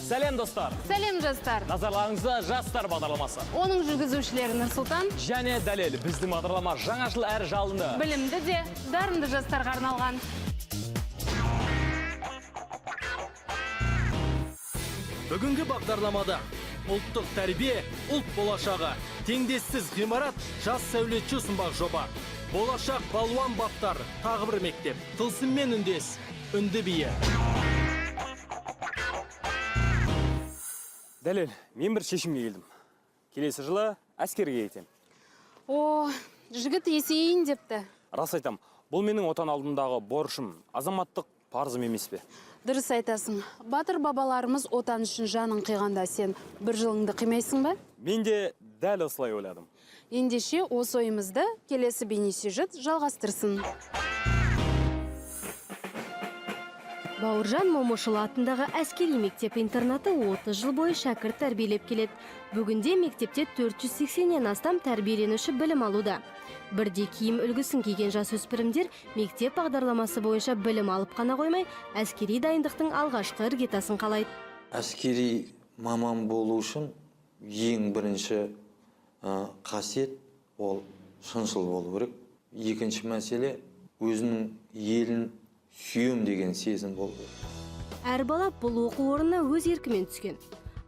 Сәлем достар. Сәлем жастар. Назарларыңызда жастар бағдарламасы. Оның жүргізушілері Нұрсұлтан Және Дәлел. Біздің бағдарлама жаңа жыл әрі жалынды. Білімді де, дарынды жастарға арналған. Бүгінгі бағдарламада ұлттық тәрбие, ұлт болашағы, теңдессіз ғимарат, жас сәулетші ұсынбақ жоба. Болашақ балуан баптар, тағы бір мектеп, тылсыммен үндес, үнді бие. Дәлел, мен бір шешімге келдім. Келесі жылы әскерге кетем. О, жігіт есейін депті. Рас айтам, бұл менің отан алдындағы борышым, азаматтық парызым емес пе? Дұрыс айтасың. Батыр бабаларымыз отан үшін жанын қиғанда сен бір жылыңды қимайсың ба? Мен де дәл осылай ойладым. Ендеше осы ойымызды келесі бейнесюжет жалғастырсын. Бауыржан Момышұлы атындағы әскери мектеп-интернаты 30 жыл бойы шәкірт тәрбиелеп келеді. Бүгінде мектепте 480-нен астам тәрбиеленуші білім алуда. Бірде киім үлгісін киген жасөспірімдер мектеп бағдарламасы бойынша білім алып қана қоймай, әскери дайындықтың алғашқы іргетасын қалайды. Әскери маман болу үшін ең бірінші қасиет ол шыншыл болу керек. Екінші мәселе өзінің елін сүйем деген сезім болу керек. Әр бала бұл оқу орнына өз еркімен түскен.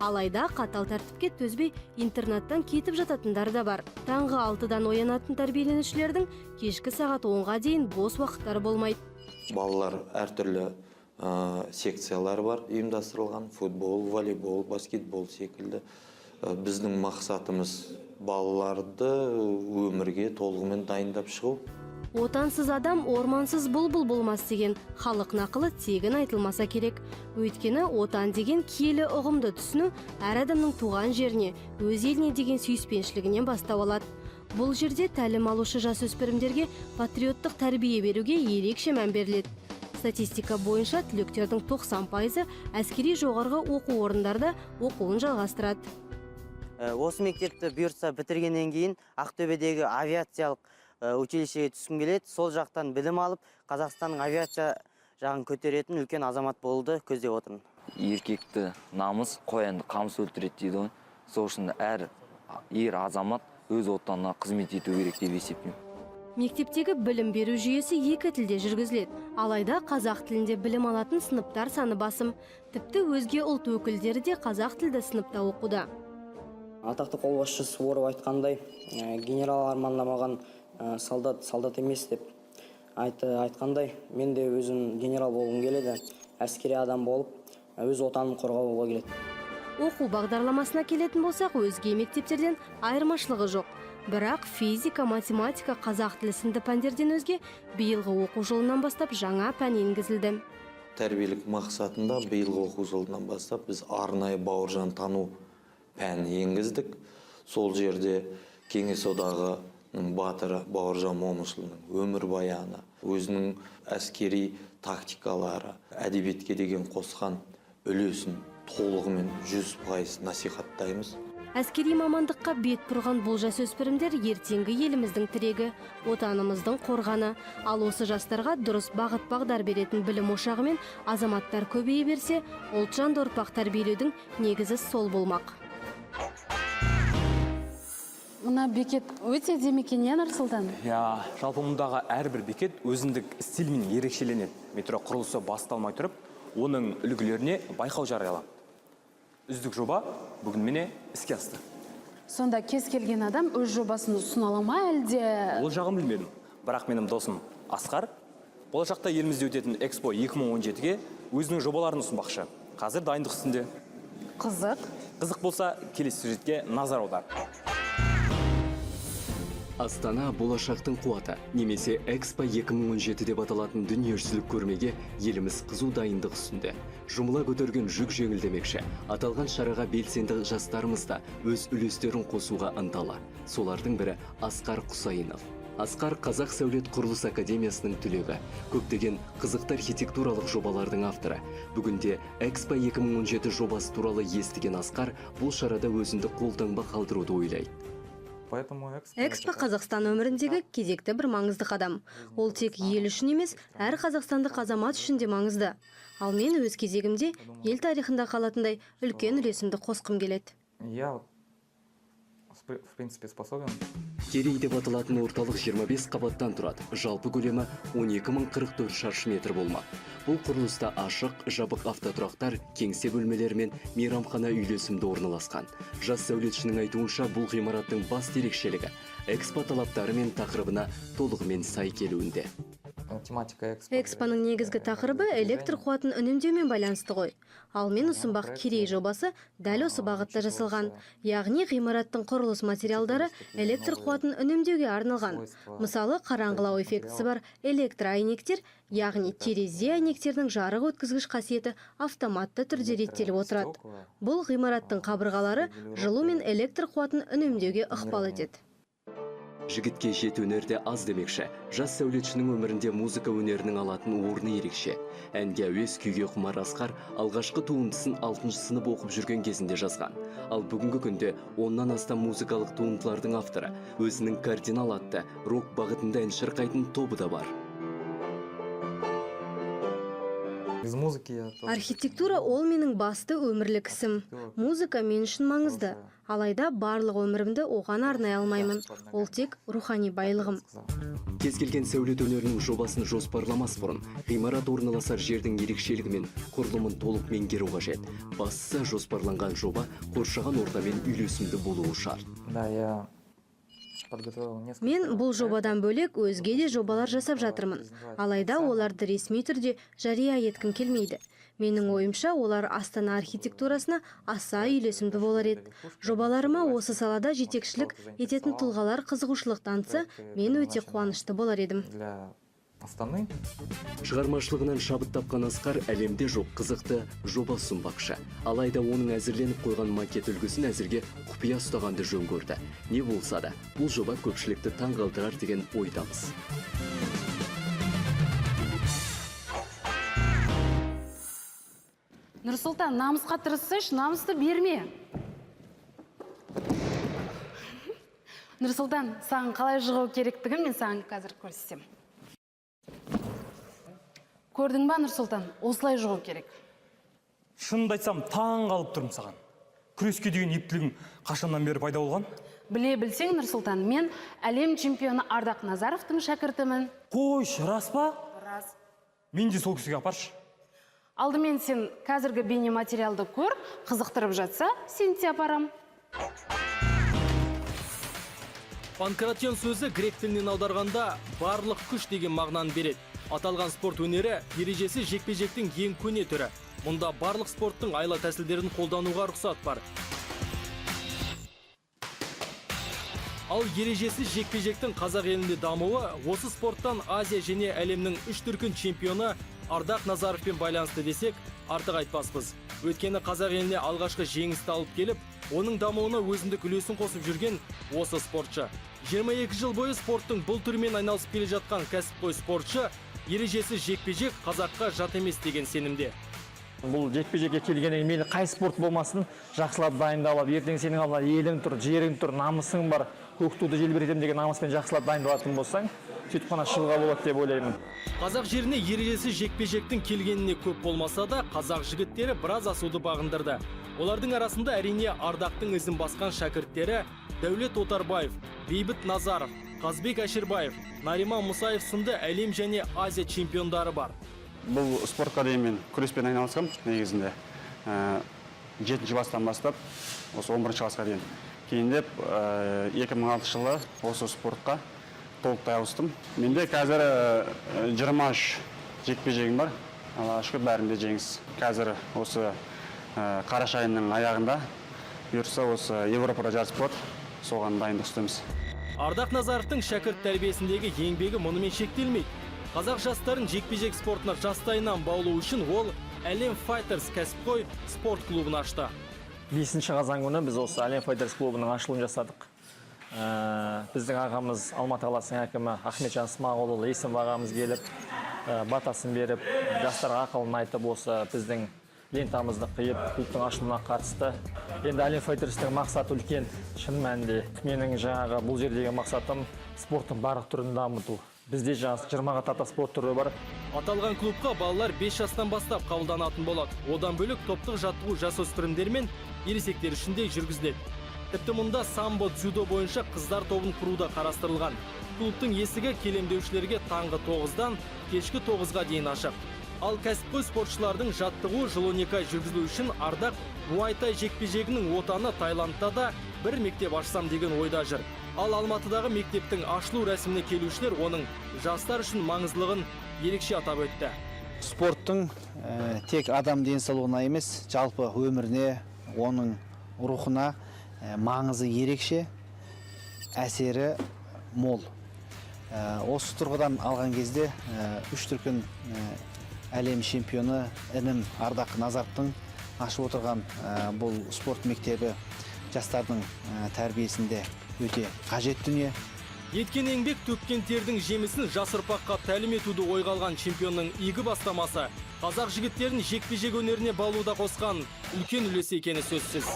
Алайда қатал тәртіпке төзбей интернаттан кетіп жататындар да бар. Таңғы 6-дан оянатын тәрбиеленушілердің кешкі сағат 10-ға дейін бос уақыттары болмайды. Балалар әртүрлі секциялар бар ұйымдастырылған, футбол, волейбол, баскетбол секілді. Біздің мақсатымыз балаларды өмірге толығымен дайындап шығу. Отансыз адам ормансыз бұлбұл болмас деген халық нақылы тегін айтылмаса керек. Өйткені отан деген киелі ұғымды түсіну әр адамның туған жеріне, өз еліне деген сүйіспеншілігінен бастау алады. Бұл жерде тәлім алушы жасөспірімдерге патриоттық тәрбие беруге ерекше мән беріледі. Статистика бойынша түлектердің 90% әскери жоғарғы оқу орындарда оқуын жалғастырады. Осы мектепті бұйыртса бітіргеннен кейін Ақтөбедегі авиациялық училищеге түскім келеді. Сол жақтан білім алып, Қазақстанның авиация жағын көтеретін үлкен азамат болды көздеп отырмын. Еркекті намыс, қоянды қамыс өлтіреді дейді ғой. Сол үшін әр ер азамат өз отанына қызмет ету керек деп есептеймін. Мектептегі білім беру жүйесі екі тілде жүргізіледі. Алайда қазақ тілінде білім алатын сыныптар саны басым. Тіпті өзге ұлт өкілдері де қазақ тілді сыныпта оқуда. Атақты қолбасшы Суворов айтқандай, генерал армандамаған солдат емес деп айтқандай, мен де өзім генерал болғым келеді, әскери адам болып, өз отанын қорғауға келеді. Оқу бағдарламасына келетін болсақ, өзге мектептерден айырмашылығы жоқ. Бірақ физика, математика, қазақ тілі сынды пәндерден өзге биылғы оқу жылынан бастап жаңа пән енгізілді. Тәрбиелік мақсатында биылғы оқу жылынан бастап біз арнайы бауыржан тану пән енгіздік. Сол жерде Кеңес одағы батыры Бауыржан Момышұлының өмір баяны, өзінің әскери тактикалары, әдебиетке деген қосқан үлесін толығымен 100% насихаттаймыз. Әскери мамандыққа бет бұрған бұл жасөспірімдер ертеңгі еліміздің тірегі, отанымыздың қорғаны. Ал осы жастарға дұрыс бағыт бағдар беретін білім ошағы мен азаматтар көбейе берсе, ұлтжанды ұрпақ тәрбиелеудің негізі сол болмақ. Мына бекет өте демекен, Нұрсұлтан? Жалпы мұндағы әрбір бекет өзіндік стильмен ерекшеленеді. Метро құрылысы басталмай тұрып, оның үлгілеріне байқау жарияланды. Үздік жоба бүгін міне іске асты. Сонда кез келген адам өз жобасын ұсына ала ма әлде? Ол жағын білмедім. Бірақ менің досым Асқар болашақта елімізде өтетін Экспо 2017-ге өзінің жобаларын ұсынбақшы. Қазір дайындық үстінде. Қызық. Қызық болса, келесі сюжетке назар аудар. Астана болашақтың қуаты, немесе Экспо 2017 деп аталатын дүниежүзілік көрмеге еліміз қызу дайындық үстінде. Жұмыла көтерген жүк жеңілдемекші. Аталған шараға белсенді жастарымыз да өз үлестерін қосуға ынталы. Солардың бірі Асқар Құсайынов. Асқар Қазақ сәулет құрылыс академиясының түлегі. Көптеген қызықты архитектуралық жобалардың авторы. Бүгінде Экспо 2017 жобасы туралы естіген Асқар бұл шарада өзіндік қолтаңба қалдыруды ойлайды. Экспо Қазақстан өміріндегі кезекті бір маңызды қадам. Ол тек ел үшін емес, әр қазақстандық азамат үшін де маңызды. Ал мен өз кезегімде ел тарихында қалатындай үлкен үлесімді қосқым келеді. Керей деп аталатын орталық 25 қабаттан тұрады. Жалпы көлемі 12.044 шаршы метр болмақ. Бұл құрылыста ашық, жабық автотұрақтар, кеңсе бөлмелері мен мейрамхана үйлесімді орналасқан. Жас сәулетшінің айтуынша бұл ғимараттың басты ерекшелігі экспо талаптары мен тақырыбына толығымен сай келуінде. Экспоның негізгі тақырыбы электр қуатын үнемдеумен байланысты ғой. Ал мен ұсынбақ Керей жобасы дәл осы бағытта жасалған. Яғни ғимараттың құрылыс материалдары электр қуатын үнемдеуге арналған. Мысалы, қараңғылау эффектісі бар электроәйнектер, яғни терезе әйнектердің жарық өткізгіш қасиеті автоматты түрде реттеліп отырады. Бұл ғимараттың қабырғалары жылу мен электр қуатын үнемдеуге ықпал етеді. Жігітке жет өнерде аз демекші. Жас сәулетшінің өмірінде музыка өнерінің алатын орны ерекше. Әнге әуес, күйге құмар Асқар алғашқы туындысын 6 сынып оқып жүрген кезінде жазған. Ал бүгінгі күнде 10-нан астам музыкалық туындылардың авторы. Өзінің кардинал атты рок бағытында ән шырқайтын тобы да бар. Архитектура ол менің басты өмірлік ісім. Музыка мен үшін маңызды. Алайда барлық өмірімді оған арнай алмаймын. Ол тек рухани байлығым. Кез келген сәулет өнерінің жобасын жоспарламас бұрын, ғимарат орналасар жердің ерекшелігі мен құрылымын толық меңгеру қажет. Бастысы жоспарланған жоба қоршаған ортамен үйлесімді болуы шарт. Мен бұл жобадан бөлек өзге де жобалар жасап жатырмын. Алайда оларды ресми түрде жария еткім келмейді. Менің ойымша олар Астана архитектурасына аса үйлесімді болар еді. Жобаларыма осы салада жетекшілік ететін тұлғалар қызығушылық танытса, мен өте қуанышты болар едім. Шығармашылығынан шабыт тапқан Асқар әлемде жоқ қызықты жоба ұсынбақшы. Алайда оның әзірленіп қойған макет үлгісін әзірге құпия ұстағанды жөн көрді. Не болса да, бұл жоба көпшілікті таң қалдырар деген ойдамыз. Нұрсұлтан, намысқа тырысыш, намысты берме. Нұрсұлтан, саған қалай жығу керектігін мен саған қазір көрсетем. Көрдің ба, Нұрсұлтан, осылай жығу керек. Шынымды айтсам, таң қалып тұрмын саған. Күреске деген ептілігің қашаннан бері пайда болған? Біле білсең, Нұрсұлтан, мен әлем чемпионы Ардақ Назаровтың шәкіртімін. Қойш, рас па? Рас. Мен де сол кісіге апаршы. Алдымен сен қазіргі бейне материалды көр, қызықтырып жатса, сен де апарам. Панкратион сөзі грек тілінен аударғанда барлық күш деген мағынаны береді. Аталған спорт өнері ережесі жекпе-жектің ең көне түрі. Мұнда барлық спорттың айла тәсілдерін қолдануға рұқсат бар. Ал ережесі жекпе-жектің қазақ елінде дамуы осы спорттан Азия және әлемнің 3 дүркін чемпионы Ардақ Назаровпен байланысты десек, артық айтпаспыз. Өйткені қазақ еліне алғашқы жеңісті алып келіп, оның дамуына өзіндік үлесін қосып жүрген осы спортшы. 22 жыл бойы спорттың бұл түрімен айналысып келе жатқан кәсіпқой спортшы ережесі жекпе-жек қазаққа жат емес деген сенімде. Бұл жекпе-жекке келгеннен мейлі қай спорт болмасын жақсылап дайындалып, ертең сенің алдында елің тұр, жерің тұр, намысың бар, көк туды желбіретем деген намыспен жақсылап дайындалатын болсаң, сөйтіп қана шығуға болады деп ойлаймын. Қазақ жеріне ережесі жекпе-жектің келгеніне көп болмаса да, қазақ жігіттері біраз асуды бағындырды. Олардың арасында әрине Ардақтың ізін басқан шәкірттері Дәулет Отарбаев, Бейбіт Назаров, Қазбек Әшірбаев, Нариман Мұсаев сынды әлем және Азия чемпиондары бар. Бұл спортқа дейін мен күреспен айналысқам негізінде. 7-ші класстан бастап, осы 11-ші классқа дейін. Кейіндеп 2006 жылы осы спортқа толықтай ауыстым. Менде қазір 23 жекпе-жегім бар. Шүкір бәрінде жеңіс. Қазір осы қараша айының аяғында бұйырса осы Европада жарыс болады. Соған дайындық үстеміз. Ардақ Назаровтың шәкірт тәрбиесіндегі еңбегі мұнымен шектелмейді. Қазақ жастарын жекпе-жек спортына жастайынан баулу үшін ол Әлем Файтерс кәсіпқой спорт клубын ашты. 5-ші қазан күні біз осы Әлем Файтерс клубының ашылуын жасадық. Біздің ағамыз Алматы қаласының әкімі Ахметжан Смағұлұлы Есім ағамыз келіп, батасын беріп, жастарға ақылын айтып, осы біздің лентамызды қиып клубтың ашылуына қатысты. Енді әлем файтерстің мақсаты үлкен, шын мәнінде. Менің жаңағы бұл жердегі мақсатым спорттың барлық түрін дамыту. Бізде 20-ға тарта спорт түрі бар. Аталған клубқа балалар 5 жастан бастап қабылданатын болады. Одан бөлек топтық жаттығу жасөспірімдер мен ересектер үшін де жүргізіледі. Тіпті мұнда самбо, дзюдо бойынша қыздар тобын құруда қарастырылған. Клубтың есігі келемдеушілерге таңғы 9-дан кешкі 9-ға дейін ашық. Ал кәсіпқой спортшылардың жаттығуы жыл 12 ай жүргізілу үшін Ардақ Муайтай жекпе-жегінің отаны Таиландта да бір мектеп ашсам деген ойда жүр. Ал Алматыдағы мектептің ашылу рәсіміне келушілер оның жастар үшін маңыздылығын ерекше атап өтті. Спорттың тек адам денсаулығына емес, жалпы өміріне, оның рухына маңызы ерекше, әсері мол. Осы тұрғыдан алған кезде 3 дүркін әлем чемпионы інім Ардақ Назаровтың ашып отырған бұл спорт мектебі жастардың тәрбиесінде өте қажет дүние. Еткен еңбек төккен тердің жемісін жас ұрпаққа тәлім етуді ойға алған чемпионның игі бастамасы қазақ жігіттерін жекпе-жек өнеріне балуда қосқан үлкен үлес екені сөзсіз.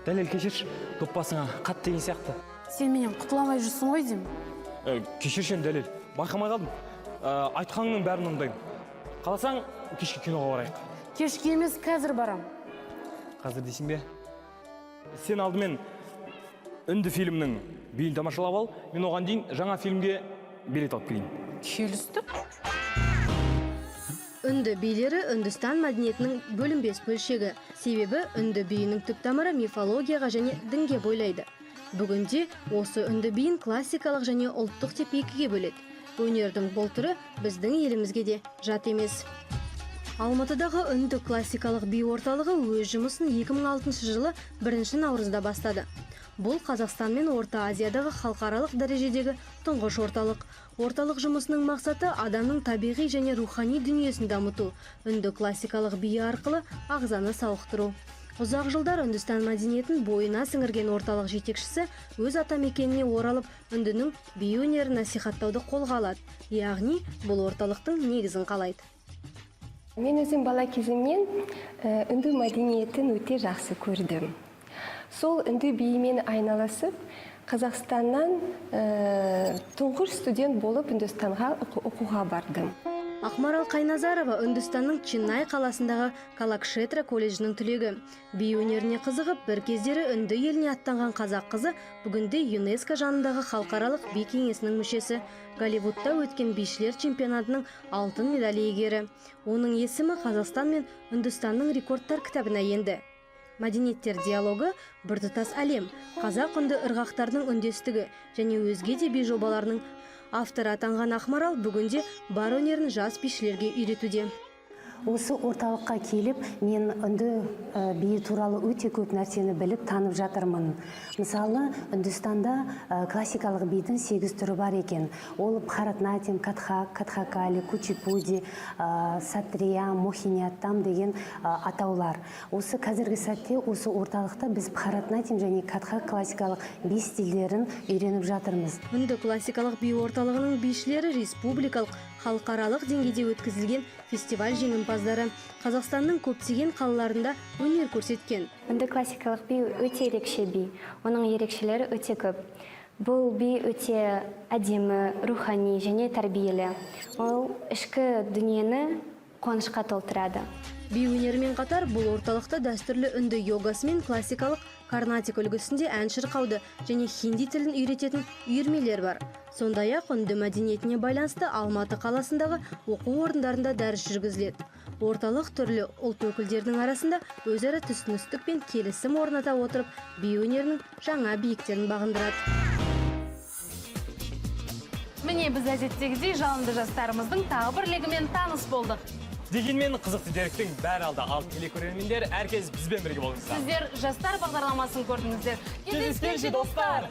Дәлел, кешірші, доппасыңа қат деген сияқты. Сен менен құтыламай жүрсің ғой деймін. Кешіршен, Дәлел, байқамай қалдым. Айтқаныңның бәрін орындаймын. Қаласаң, кешке киноға барайық. Кешке емес, қазір барам. Қазір дейсің бе? Сен алдымен үнді фильмнің биін тамашалап ал, мен оған дейін жаңа фильмге билет алып келейін. Келістік. Үнді билері Үндістан мәдениетінің бөлінбес бөлшегі. Себебі үнді биінің түп тамыры мифологияға және дінге бойлайды. Бүгінде осы үнді биін классикалық және ұлттық деп екіге бөледі. Өнердің бұл түрі біздің елімізге де жат емес. Алматыдағы үнді классикалық би орталығы өз жұмысын 2006 жылы 1 наурызда бастады. Бұл Қазақстан мен Орта Азиядағы халықаралық дәрежедегі тұңғыш орталық. Орталық жұмысының мақсаты адамның табиғи және рухани дүниесін дамыту. Үнді классикалық би арқылы ағзаны сауықтыру. Ұзақ жылдар Үндістан мәдениетін бойына сіңірген орталық жетекшісі өз атамекеніне оралып, үндінің би өнерін насихаттауды қолға алады. Яғни, бұл орталықтың негізін қалайды. Мен өзім бала кезімнен үнді мәдениетін өте жақсы көрдім. Сол үнді биімен айналысып, Қазақстаннан тұңғыш студент болып Үндістанға оқуға бардым. Ақмарал Қайназарова Үндістанның Чиннай қаласындағы Калакшетра колледжінің түлегі. Би өнеріне қызығып, бір кездері үнді еліне аттанған қазақ қызы бүгінде ЮНЕСКО жанындағы халықаралық би кеңесінің мүшесі. Голливудта өткен бишілер чемпионатының алтын медаль иегері. Оның есімі Қазақстан мен Үндістанның рекордтар кітабына енді. Мәдениеттер диалогы біртұтас әлем, қазақ үнді ырғақтардың үндестігі және өзге де би жобаларының авторы атанған Ақмарал бүгінде бар өнерін жас бишілерге үйретуде. Осы орталыққа келіп, мен үнді биі туралы өте көп нәрсені біліп танып жатырмын. Мысалы, Үндістанда классикалық бидің 8 түрі бар екен. Ол Бхаратнатим, Катхак, Катхакали, Кучипуди, Сатрия, Мохинияттам деген атаулар. Осы қазіргі сәтте осы орталықта біз Бхаратнатим және Катхак классикалық би стильдерін үйреніп жатырмыз. Үнді классикалық би орталығының бишілері республикалық, халықаралық деңгейде өткізілген фестиваль жеңімпаздары. Қазақстанның көптеген қалаларында өнер көрсеткен. Үнді классикалық би өте ерекше би. Оның ерекшелері өте көп. Бұл би өте әдемі, рухани және тәрбиелі. Ол ішкі дүниені қуанышқа толтырады. Би өнерімен қатар бұл орталықта дәстүрлі үнді йогасы мен классикалық карнатик үлгісінде ән шырқауды және хинди тілін үйрететін үйірмелер бар. Сондай-ақ үнді мәдениетіне байланысты Алматы қаласындағы оқу орындарында дәріс жүргізіледі. Орталық түрлі ұлт өкілдерінің арасында өзара түсіністік пен келісім орната отырып, би өнерінің жаңа биіктерін бағындырады. Міне біз әдеттегідей жалынды жастарымыздың тағы бір легімен таныс болдық. Дегенмен қызықты деректің бәрі алда, ал телекөрермендер әркез бізбен бірге болыңыздар. Сіздер жастар бағдарламасын көрдіңіздер. Кездескенше достар!